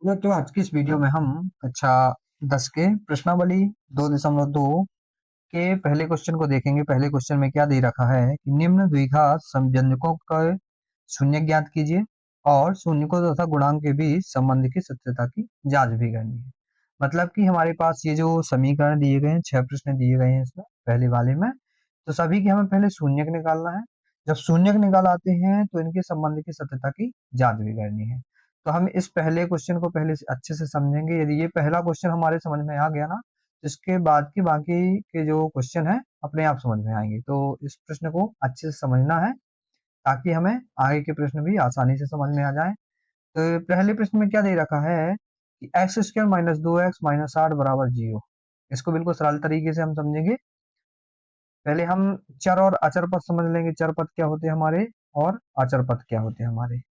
तो आज की इस वीडियो में हम कक्षा 10 के प्रश्नावली 2.2 के पहले क्वेश्चन को देखेंगे। पहले क्वेश्चन में क्या दे रखा है कि निम्न द्विघात समव्यंजकों का शून्य ज्ञात कीजिए और शून्यकों तथा गुणांक के बीच संबंध की सत्यता की जांच भी करनी है। मतलब कि हमारे पास ये जो समीकरण दिए गए हैं, 6 प्रश्न दिए गए हैं इसमें पहले वाले में, तो सभी के हमें पहले शून्यक निकालना है। जब शून्यक निकाल आते हैं तो इनके संबंध की सत्यता की जांच भी करनी है। तो हम इस पहले क्वेश्चन को पहले से अच्छे से समझेंगे। यदि ये पहला क्वेश्चन हमारे समझ में आ गया ना, तो इसके बाद के बाकी के जो क्वेश्चन है अपने आप समझ में आएंगे। तो इस प्रश्न को अच्छे से समझना है ताकि हमें आगे के प्रश्न भी आसानी से समझ में आ जाए। तो पहले प्रश्न में क्या दे रखा है कि x square minus 2x minus 8 बराबर 0। इसको बिल्कुल सरल तरीके से हम समझेंगे। पहले हम चर और अचर पद समझ लेंगे। चर पद क्या होते हैं हमारे और अचर पद क्या होते हैं हमारे।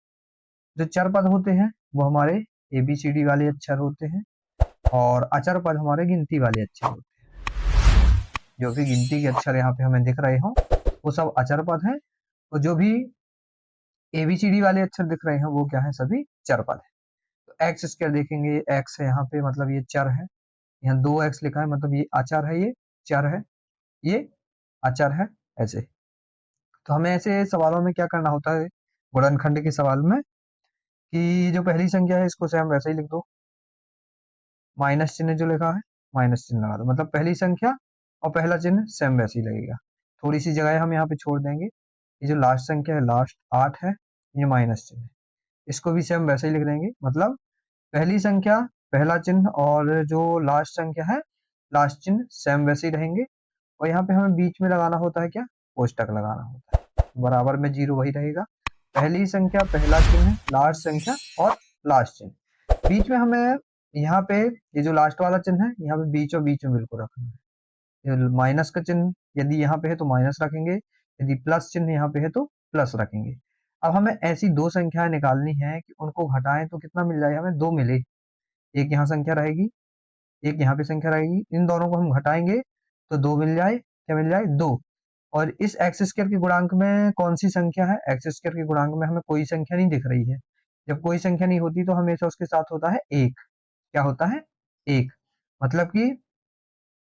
जो चर पद होते हैं वो हमारे ABCD वाले अक्षर होते हैं और अचर पद हमारे गिनती वाले अक्षर होते हैं। जो भी गिनती के अक्षर यहाँ पे हमें दिख रहे हो वो सब अचर पद हैं, और जो भी ABCD वाले अक्षर दिख रहे हैं वो क्या है, सभी चर पद है। तो एक्स स्क्वायर देखेंगे, एक्स है यहाँ पे, मतलब ये चर है। यहाँ 2x लिखा है मतलब ये अचर है, ये चर है, ये अचर है। ऐसे तो हमें ऐसे सवालों में क्या करना होता है, गुणनखंड के सवाल में, कि जो पहली संख्या है इसको सेम वैसे ही लिख दो। माइनस चिन्ह जो लिखा है माइनस चिन्ह लगा दो, मतलब पहली संख्या और पहला चिन्ह सेम वैसे ही लगेगा। थोड़ी सी जगह हम यहाँ पे छोड़ देंगे। ये जो लास्ट संख्या है, लास्ट 8 है, ये माइनस चिन्ह है, इसको भी सेम वैसे ही लिख देंगे। मतलब पहली संख्या पहला चिन्ह और जो लास्ट संख्या है लास्ट चिन्ह सेम वैसे ही रहेंगे। और यहाँ पे हमें बीच में लगाना होता है क्या, कोष्टक लगाना होता है। बराबर में 0 वही रहेगा। पहली संख्या पहला चिन्ह, लास्ट संख्या और लास्ट चिन्ह। बीच में हमें यहाँ पे ये जो लास्ट वाला चिन्ह है यहाँ पे बीच और बीच में बिल्कुल रखना है। ये माइनस का चिन्ह यदि यहाँ पे है तो माइनस रखेंगे, यदि प्लस चिन्ह यहाँ पे है तो प्लस रखेंगे। अब हमें ऐसी दो संख्याएं निकालनी है कि उनको घटाएं तो कितना मिल जाए, हमें 2 मिले। एक यहाँ संख्या रहेगी, एक यहाँ पे संख्या रहेगी, इन दोनों को हम घटाएंगे तो 2 मिल जाए। क्या मिल जाए, 2। और इस एक्स स्क्वायर के गुणांक में कौन सी संख्या है, एक्स स्क्वायर के गुणांक में हमें कोई संख्या नहीं दिख रही है। जब कोई संख्या नहीं होती तो हमेशा उसके साथ होता है 1। क्या होता है, 1। मतलब कि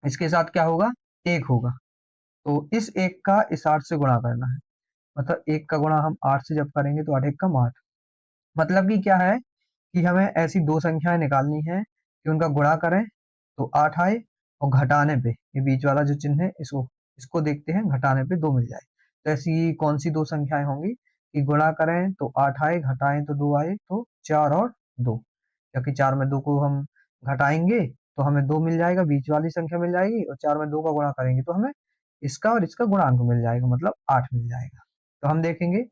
इसके साथ क्या होगा, 1 होगा। तो इस 1 का इस 8 से गुणा करना है। मतलब 1 का गुणा हम 8 से जब करेंगे तो 8 1 का 8। मतलब कि क्या है कि हमें ऐसी दो संख्याएं निकालनी है कि उनका गुणा करें तो 8 आए, और घटाने पे ये बीच वाला जो चिन्ह है इसको इसको देखते हैं, घटाने पे 2 मिल जाए। तो ऐसी कौन सी दो संख्याएं होंगी कि गुणा करें तो 8 आए, घटाएं तो 2 आए, तो 4 और 2। क्योंकि 4 में 2 को हम घटाएंगे तो हमें 2 मिल जाएगा, बीच वाली संख्या मिल जाएगी, और 4 में 2 का गुणा करेंगे तो हमें इसका और इसका गुणांक मिल जाएगा, मतलब 8 मिल जाएगा। तो हम देखेंगे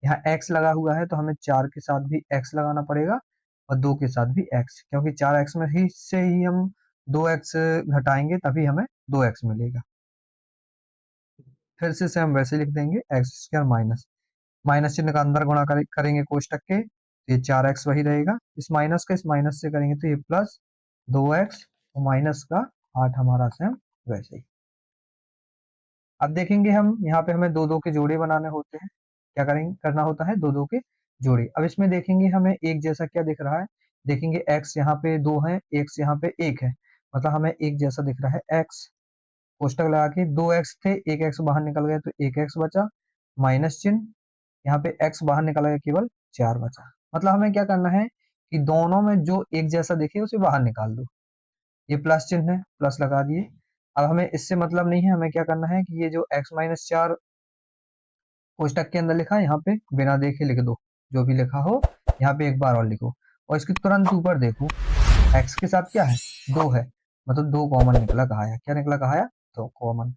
यहाँ x लगा हुआ है तो हमें 4 के साथ भी x लगाना पड़ेगा और 2 के साथ भी x, क्योंकि 4x में ही से ही हम 2x घटाएंगे तभी हमें 2x मिलेगा। फिर से हम वैसे लिख देंगे एक्स स्क्वायर माइनस माइनस चिन्ह का अंदर गुणा करेंगे कोष्टक के, तो ये 4x वही रहेगा। इस माइनस का इस माइनस से करेंगे तो ये प्लस 2x और माइनस का 8 हमारा सेम वैसे ही। अब देखेंगे हम यहाँ पे हमें दो दो के जोड़े बनाने होते हैं। क्या करेंगे, करना होता है दो दो के जोड़े। अब इसमें देखेंगे हमें एक जैसा क्या दिख रहा है, देखेंगे x यहाँ पे 2 है, x यहाँ पे 1 है, मतलब हमें एक जैसा दिख रहा है x। कोष्टक लगा के 2x थे, एक x बाहर निकल गया तो एक x बचा, माइनस चिन्ह, यहाँ पे x बाहर निकल गया, केवल 4 बचा। मतलब हमें क्या करना है कि दोनों में जो एक जैसा दिखे उसे बाहर निकाल दो। ये प्लस चिन्ह है, प्लस लगा दिए। अब हमें इससे मतलब नहीं है, हमें क्या करना है कि ये जो x माइनस 4 कोष्टक के अंदर लिखा है यहाँ पे बिना देखे लिख दो। जो भी लिखा हो यहाँ पे एक बार और लिखो, और इसके तुरंत ऊपर देखो x के साथ क्या है, 2 है, मतलब 2 कॉमन निकला। कहा है क्या निकला, कहा है तो कॉमन।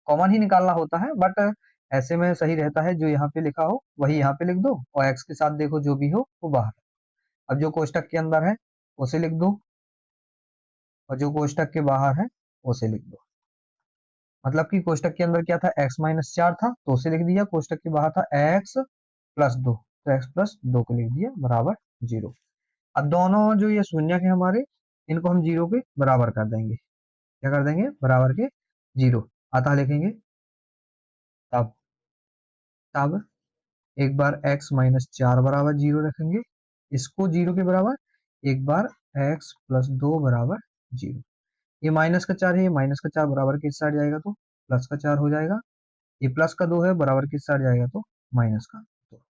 कॉमन ही निकालना होता है, बट ऐसे में सही रहता है जो यहाँ पे लिखा हो वही यहाँ पे लिख दो, और x के साथ देखो जो भी हो वो बाहर। अब जो कोष्टक के अंदर है उसे लिख दो, और जो कोष्टक के बाहर है उसे लिख दो। मतलब कि कोष्टक के अंदर क्या था, x माइनस 4 था तो उसे लिख दिया, कोष्टक के बाहर था x प्लस 2 तो x प्लस 2 को लिख दिया बराबर 0। अब दोनों जो ये शून्य है हमारे, इनको हम 0 के बराबर कर देंगे। क्या कर देंगे, बराबर के 0। अतः लिखेंगे तब तब एक बार x माइनस 4 बराबर 0 रखेंगे, इसको 0 के बराबर, एक बार x प्लस 2 बराबर 0। ये माइनस का 4 है, ये माइनस का 4 बराबर किस साइड जाएगा तो प्लस का 4 हो जाएगा। ये प्लस का 2 है, बराबर किस साइड जाएगा तो माइनस का 2।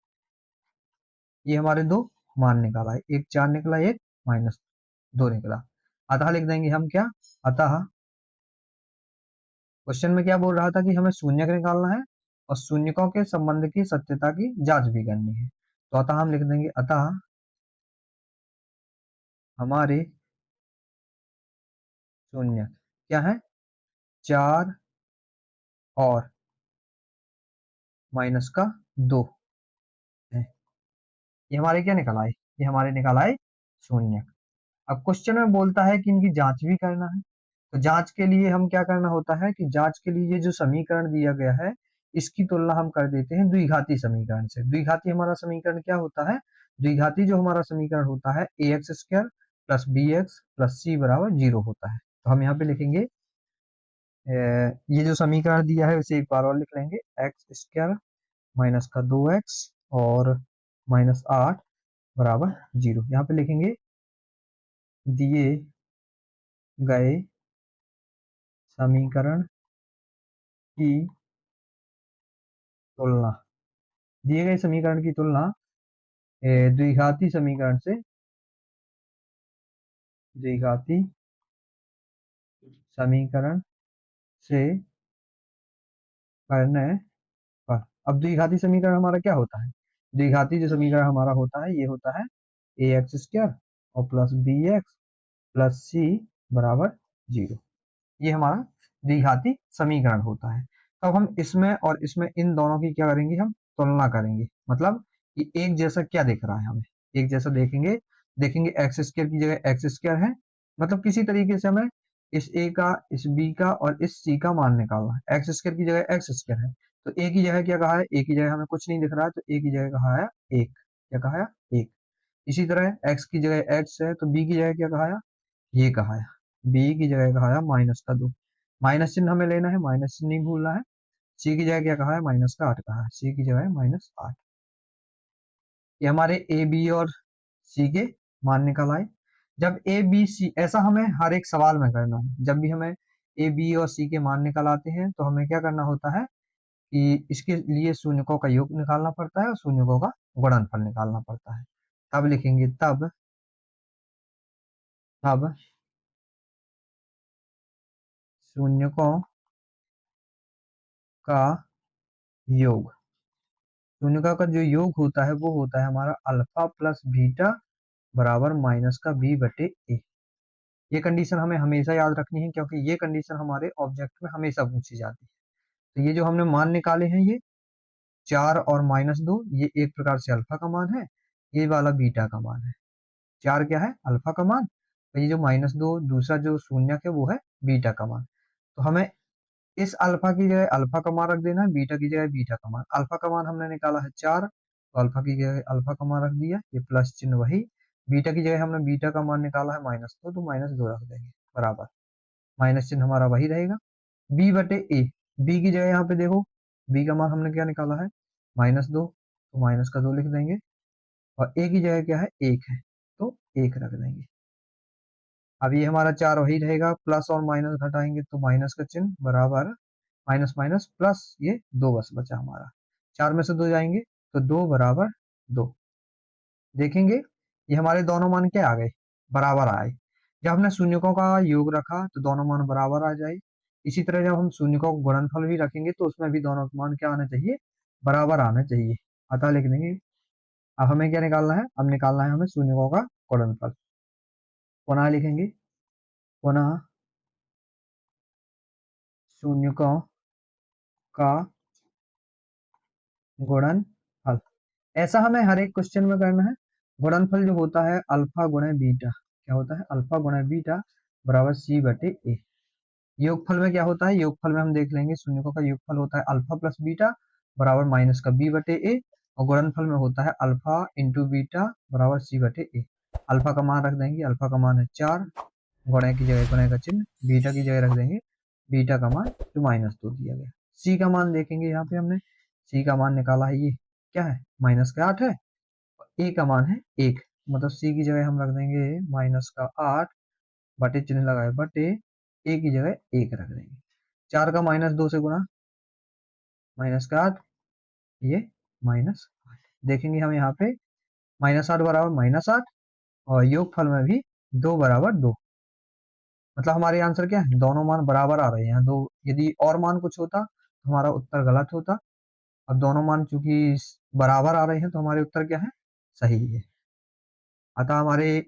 ये हमारे दो मान निकाला है, एक 4 निकला, एक -2 निकला। अतः लिख देंगे हम क्या, अतः क्वेश्चन में क्या बोल रहा था कि हमें शून्यक निकालना है और शून्यकों के संबंध की सत्यता की जांच भी करनी है। तो अतः हम लिख देंगे, अतः हमारे शून्यक क्या है, 4 और माइनस का 2 है। ये हमारे क्या निकल आए, ये हमारे निकल आए शून्यक। अब क्वेश्चन में बोलता है कि इनकी जांच भी करना है। तो जांच के लिए हम क्या करना होता है कि जांच के लिए ये जो समीकरण दिया गया है इसकी तुलना हम कर देते हैं द्विघाती समीकरण से। द्विघाती हमारा समीकरण क्या होता है, द्विघाती जो हमारा समीकरण होता है ax square plus b x plus c बराबर 0 होता है। तो हम यहाँ पे लिखेंगे ये जो समीकरण दिया है उसे एक बार और लिख लेंगे, एक्स स्क्वायर माइनस का 2x और -8 बराबर 0। यहाँ पे लिखेंगे दिए गए समीकरण की तुलना, दिए गए समीकरण की तुलना द्विघाती समीकरण से, द्विघाती समीकरण से करने पर। अब द्विघाती समीकरण हमारा क्या होता है, द्विघाती जो समीकरण हमारा होता है ये होता है ए एक्स स्क्वायर और plus b x plus c बराबर 0। ये हमारा द्विघाती समीकरण होता है। तब हम इसमें और इसमें इन दोनों की क्या करेंगे, हम तुलना करेंगे। मतलब कि एक जैसा क्या दिख रहा है हमें, एक जैसा देखेंगे, देखेंगे एक्स स्क्वायर की जगह एक्स स्क्वायर है, मतलब किसी तरीके से हमें इस ए का, इस बी का और इस सी का मान निकालना है। एक्स स्क्वायर की जगह एक्स स्क्वायर है तो ए की जगह क्या कहा है, ए की जगह हमें कुछ नहीं दिख रहा है तो ए की जगह कहा है एक, क्या कहा है एक। इसी तरह एक्स की जगह एक्स है तो बी की जगह क्या कहा है, ये कहा है, बी की जगह कहा है -2। माइनस चिन्ह हमें लेना है, माइनस चिन्ह नहीं भूलना है। सी की जगह क्या कहा है, -8 कहा है, सी की जगह -8। ये हमारे ए बी और सी के मान निकल आए। जब ए बी सी, ऐसा हमें हर एक सवाल में करना है, जब भी हमें ए बी और सी के मान निकल आते हैं तो हमें क्या करना होता है कि इसके लिए शून्यकों का योग निकालना पड़ता है और शून्यकों का गुणनफल निकालना पड़ता है। तब लिखेंगे, तब शून्यकों का योग, शून्यकों का जो योग होता है वो होता है हमारा अल्फा प्लस बीटा बराबर माइनस का बी बटे ए। ये कंडीशन हमें हमेशा याद रखनी है क्योंकि ये कंडीशन हमारे ऑब्जेक्ट में हमेशा पूछी जाती है। तो ये जो हमने मान निकाले हैं ये 4 और -2, ये एक प्रकार से अल्फा का मान है, ये वाला बीटा का मान है। 4 क्या है, अल्फा का मान, और ये जो -2 दूसरा जो शून्यक है वो है बीटा का मान। तो हमें इस अल्फा की जगह अल्फा का मान रख देना है, बीटा की जगह बीटा का मान। अल्फा का मान हमने निकाला है 4, तो अल्फा की जगह अल्फा का मान रख दिया, ये प्लस चिन्ह वही। बीटा की जगह हमने बीटा का मान निकाला है -2, तो -2 रख देंगे बराबर, माइनस चिन्ह हमारा वही रहेगा। बी बटे ए, बी की जगह यहाँ पे देखो, बी का मान हमने क्या निकाला है -2, तो माइनस का 2 लिख देंगे। और ए की जगह क्या है, 1 है, तो 1 रख देंगे। अब ये हमारा 4 वही रहेगा, प्लस और माइनस घटाएंगे तो माइनस का चिन्ह बराबर माइनस माइनस प्लस, ये 2 बस बचा हमारा, 4 में से 2 जाएंगे तो 2 बराबर 2। देखेंगे ये हमारे दोनों मान क्या आ गए, बराबर आए। जब हमने शून्यकों का योग रखा तो दोनों मान बराबर आ जाए। इसी तरह जब हम शून्यकों का गुणनफल भी रखेंगे तो उसमें भी दोनों मान क्या आना चाहिए, बराबर आना चाहिए। अतः लिख देंगे, अब हमें क्या निकालना है, अब निकालना है हमें शून्यकों का गुणनफल। पुनः लिखेंगे, पुनः शून्यकों का गुणनफल। ऐसा हमें हर एक क्वेश्चन में करना है। गुणनफल जो होता है अल्फा गुणे बीटा, क्या होता है, अल्फा गुणे बीटा बराबर सी बटे ए। योगफल में क्या होता है, योगफल में हम देख लेंगे, शून्यकों का योगफल होता है अल्फा प्लस बीटा बराबर माइनस का बी बटे ए, और गुणनफल में होता है अल्फा इंटू बीटा बराबर सी बटे ए। अल्फा का मान रख देंगे, अल्फा का मान है 4, गुणे की जगह गुणे का चिन्ह, बीटा की जगह रख देंगे बीटा का मान जो -2 दिया गया। सी का मान देखेंगे, यहाँ पे हमने सी का मान निकाला है, ये क्या है -8 है, ए का मान है 1, मतलब सी की जगह हम रख देंगे माइनस का 8 बटे चिन्ह लगाए बटे ए की जगह 1 रख देंगे। 4 का माइनस 2 से गुणा, माइनस का 8, ये माइनस 8। देखेंगे हम यहाँ पे -8 बराबर -8 और योगफल में भी 2 बराबर 2। मतलब हमारे आंसर क्या है, दोनों मान बराबर आ रहे हैं दो। यदि और मान कुछ होता तो हमारा उत्तर गलत होता। अब दोनों मान चूंकि बराबर आ रहे हैं तो हमारे उत्तर क्या है, सही है। अतः हमारे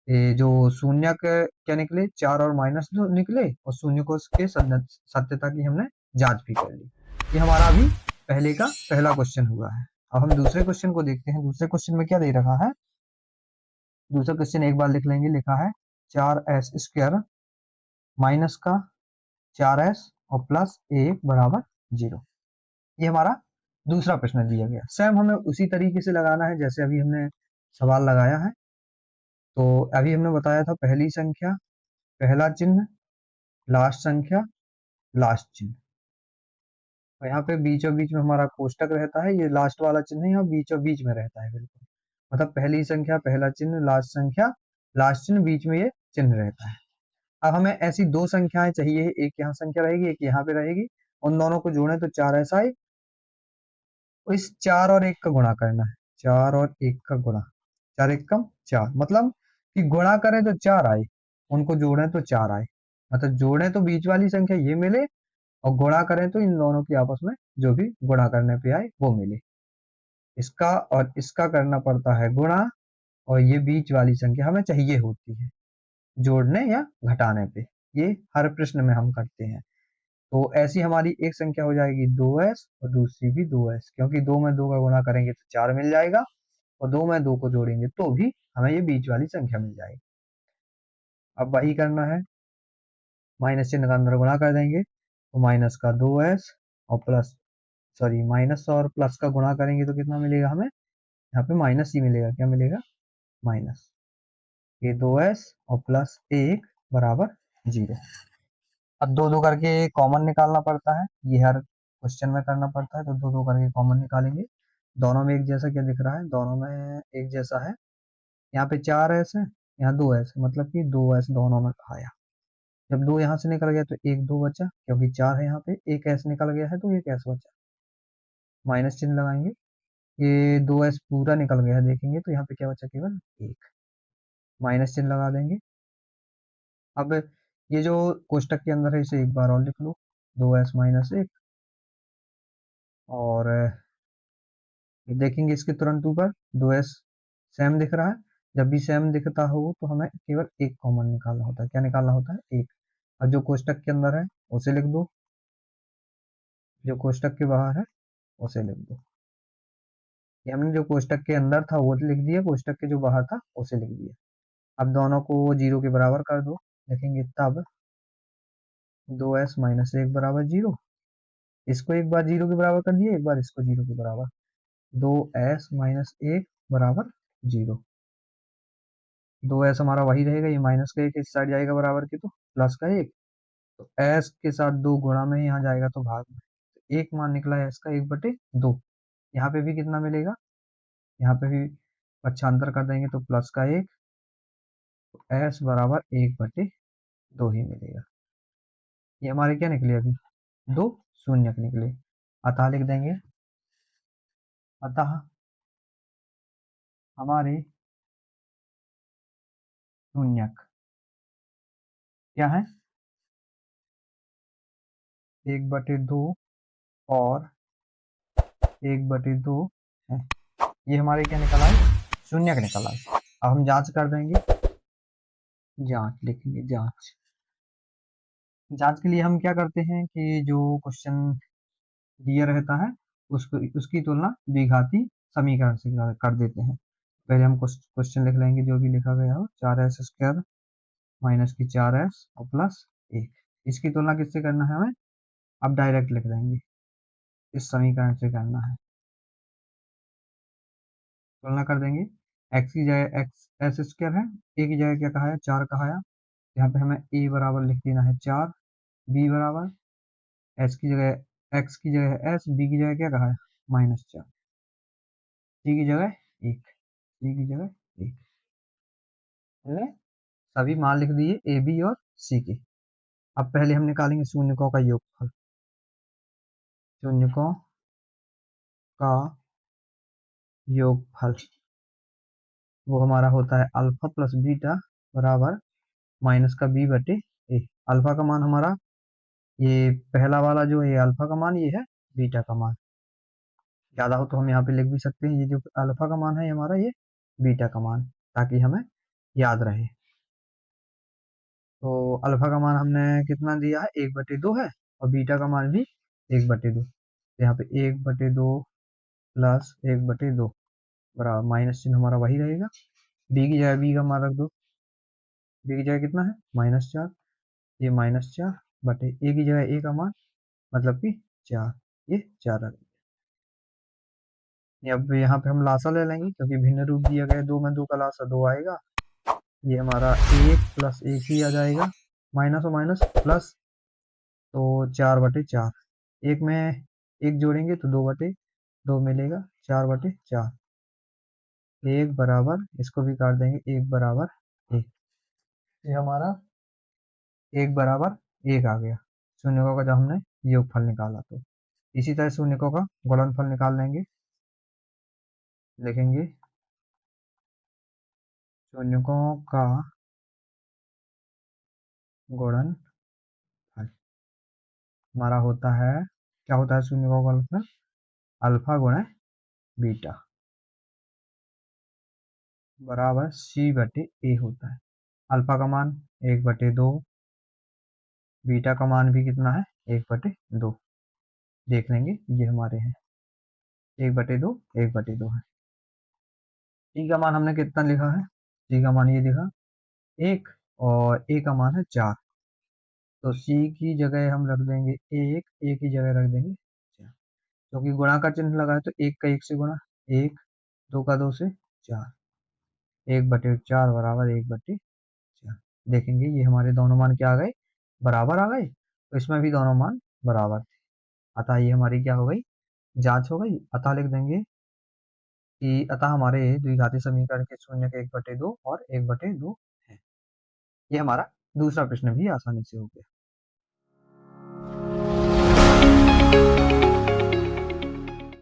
जो शून्य क्या निकले, 4 और -2 निकले और शून्य को उसके सत्यता की हमने जांच भी कर ली। ये हमारा अभी पहले का पहला क्वेश्चन हुआ है। अब हम दूसरे क्वेश्चन को देखते हैं। दूसरे क्वेश्चन में क्या दे रखा है, दूसरा क्वेश्चन एक बार लिख लेंगे। लिखा है 4s² माइनस का 4s और प्लस 1 बराबर 0। ये हमारा दूसरा प्रश्न दिया गया। सेम हमें उसी तरीके से लगाना है जैसे अभी हमने सवाल लगाया है। तो अभी हमने बताया था पहली संख्या पहला चिन्ह, लास्ट संख्या लास्ट चिन्ह। और यहाँ पे बीचों बीच में हमारा कोष्टक रहता है, ये लास्ट वाला चिन्ह यहाँ बीचों बीच में रहता है बिल्कुल। मतलब पहली संख्या पहला चिन्ह, लास्ट संख्या लास्ट चिन्ह, बीच में ये चिन्ह रहता है। अब हमें ऐसी दो संख्याएं चाहिए, एक यहाँ संख्या रहेगी एक यहाँ पे रहेगी, उन दोनों को जोड़े तो 4 ऐसा है। इस 4 और 1 का गुणा करना है, 4 और 1 का गुणा, 4 1 कम 4, मतलब कि गुणा करें तो 4 आए, उनको जोड़ें तो 4 आए। मतलब जोड़ें तो बीच वाली संख्या ये मिले और गुणा करें तो इन दोनों की आपस में जो भी गुणा करने पे आए वो मिले। इसका और इसका करना पड़ता है गुणा, और ये बीच वाली संख्या हमें चाहिए होती है जोड़ने या घटाने पे। ये हर प्रश्न में हम करते हैं। तो ऐसी हमारी एक संख्या हो जाएगी 2s और दूसरी भी 2s, क्योंकि 2 में 2 का गुणा करेंगे तो 4 मिल जाएगा और 2 में 2 को जोड़ेंगे तो भी हमें ये बीच वाली संख्या मिल जाएगी। अब वही करना है, माइनस चिन्ह का अंदर गुणा कर देंगे तो माइनस का 2s और प्लस, सॉरी माइनस और प्लस का गुणा करेंगे तो कितना मिलेगा हमें, यहाँ पे माइनस ही मिलेगा। क्या मिलेगा, माइनस। ये 2s और प्लस 1 बराबर 0। अब दो दो करके कॉमन निकालना पड़ता है, ये हर क्वेश्चन में करना पड़ता है। तो दो दो करके कॉमन निकालेंगे। दोनों में एक जैसा क्या दिख रहा है, दोनों में एक जैसा है। यहाँ पे 4s है, यहाँ 2s है, मतलब कि 2s दोनों में आया। जब 2 यहाँ से निकल गया तो 1 2 बचा, क्योंकि 4 है यहाँ पे, एक s निकल गया है तो एक s बचा। माइनस चिन्ह लगाएंगे, ये 2s पूरा निकल गया है, देखेंगे तो यहाँ पे क्या बचा, केवल 1। माइनस चिन्ह लगा देंगे। अब ये जो कोष्टक के अंदर है इसे एक बार और लिख लो, 2s माइनस 1। और देखेंगे इसके तुरंत ऊपर 2s सेम दिख रहा है। जब भी सेम दिखता हो तो हमें केवल एक कॉमन निकालना होता है। क्या निकालना होता है, एक। और जो कोष्टक के अंदर है उसे लिख दो, जो कोष्टक के बाहर है उसे लिख दो। ये हमने जो कोष्टक के अंदर था वो लिख दिया, कोष्टक के जो बाहर था उसे लिख दिया। अब दोनों को 0 के बराबर कर दो, देखेंगे तब 2s माइनस 1 बराबर 0। इसको एक बार 0 के बराबर कर दिया, एक बार इसको 0 के बराबर, 2s माइनस 1 बराबर 0। 2s हमारा वही रहेगा, ये माइनस का 1 इस साइड जाएगा बराबर के तो प्लस का 1, तो s के साथ 2 गुणा में यहाँ जाएगा तो भाग में, तो एक मान निकला है इसका 1/2। यहाँ पे भी कितना मिलेगा, यहाँ पे भी पक्षांतर कर देंगे तो प्लस का 1, तो s बराबर 1/2 ही मिलेगा। ये हमारे क्या निकले अभी, दो शून्यक निकले। अतः लिख देंगे, अतः हमारे शून्यक क्या है, 1/2 और 1/2 है। ये हमारे क्या निकल आए, शून्यक निकल आए। अब हम जांच कर देंगे, जांच लिखेंगे, जांच। जांच के लिए हम क्या करते हैं कि जो क्वेश्चन दिया रहता है उसको उसकी तुलना द्विघाती समीकरण से कर देते हैं। पहले हम क्वेश्चन लिख लेंगे जो भी लिखा गया हो, 4s² माइनस की 4s और प्लस 1। इसकी तुलना किससे करना है हमें, अब डायरेक्ट लिख देंगे, इस समीकरण से करना है। तुलना कर देंगे, x की जगह s² है, a की जगह क्या कहा है, 4 कहा है। यहाँ पे हमें a बराबर लिख देना है 4, b बराबर s की जगह x की जगह s, b की जगह क्या कहा है -4, c की जगह 1, c की जगह 1। हमने सभी मान लिख दिए ए बी और सी के। अब पहले हम निकालेंगे शून्यकों का योगफल। शून्यकों का योगफल वो हमारा होता है अल्फा प्लस बीटा बराबर माइनस का बी बटे ए। अल्फा का मान हमारा ये पहला वाला जो है अल्फा का मान ये है बीटा का मान। ज्यादा हो तो हम यहाँ पे लिख भी सकते हैं ये जो अल्फा का मान है हमारा ये बीटा का मान, ताकि हमें याद रहे। तो अल्फा का मान हमने कितना दिया है 1/2 है, और बीटा का मान भी 1/2। तो यहाँ पे 1/2 प्लस 1/2 बराबर माइनस चिन्ह हमारा वही रहेगा। बी की जगह बी का मान रख दो। बी की जगह कितना है -4, ये -4 बटे ए की जगह ए का मान मतलब कि 4, ये 4 रख दिया। अब यहाँ पे हम लासा ले लेंगे क्योंकि भिन्न रूप दिया गया है, 2 में 2 का लासा 2 आएगा। ये हमारा 1 प्लस 1 ही आ जाएगा, माइनस और माइनस प्लस, तो 4/4। एक में एक जोड़ेंगे तो 2/2 मिलेगा, 4/4। एक बराबर इसको भी काट देंगे, 1 बराबर 1। ये हमारा 1 बराबर 1 आ गया शून्यकों का जब हमने योगफल निकाला। तो इसी तरह शून्यकों का गुणनफल निकाल लेंगे। लिखेंगे शून्यकों का गुणनफल हमारा होता है, क्या होता है शून्यकों का गुणनफल? अल्फा गुणे बीटा बराबर सी बटे ए होता है। अल्फा का मान 1/2, बीटा का मान भी कितना है 1/2। देख लेंगे ये हमारे हैं 1/2, 1/2 है। टी का मान हमने कितना लिखा है? टी का मान ये लिखा 1, और ए का मान है 4। तो सी की जगह हम रख देंगे 1, ए की जगह रख देंगे 4। क्योंकि गुणा का चिन्ह लगा है तो 1 का 1 से गुणा, 1, 2 का 2 से 4, 1/4 बराबर 1/4। देखेंगे ये हमारे दोनों मान क्या आ गए, बराबर आ गए। तो इसमें भी दोनों मान बराबर थे, अतः ये हमारी क्या हो गई, जांच हो गई। अतः लिख देंगे कि अतः हमारे द्विघाती समीकरण के शून्य के 1/2 और 1/2 है। ये हमारा दूसरा प्रश्न भी आसानी से हो गया।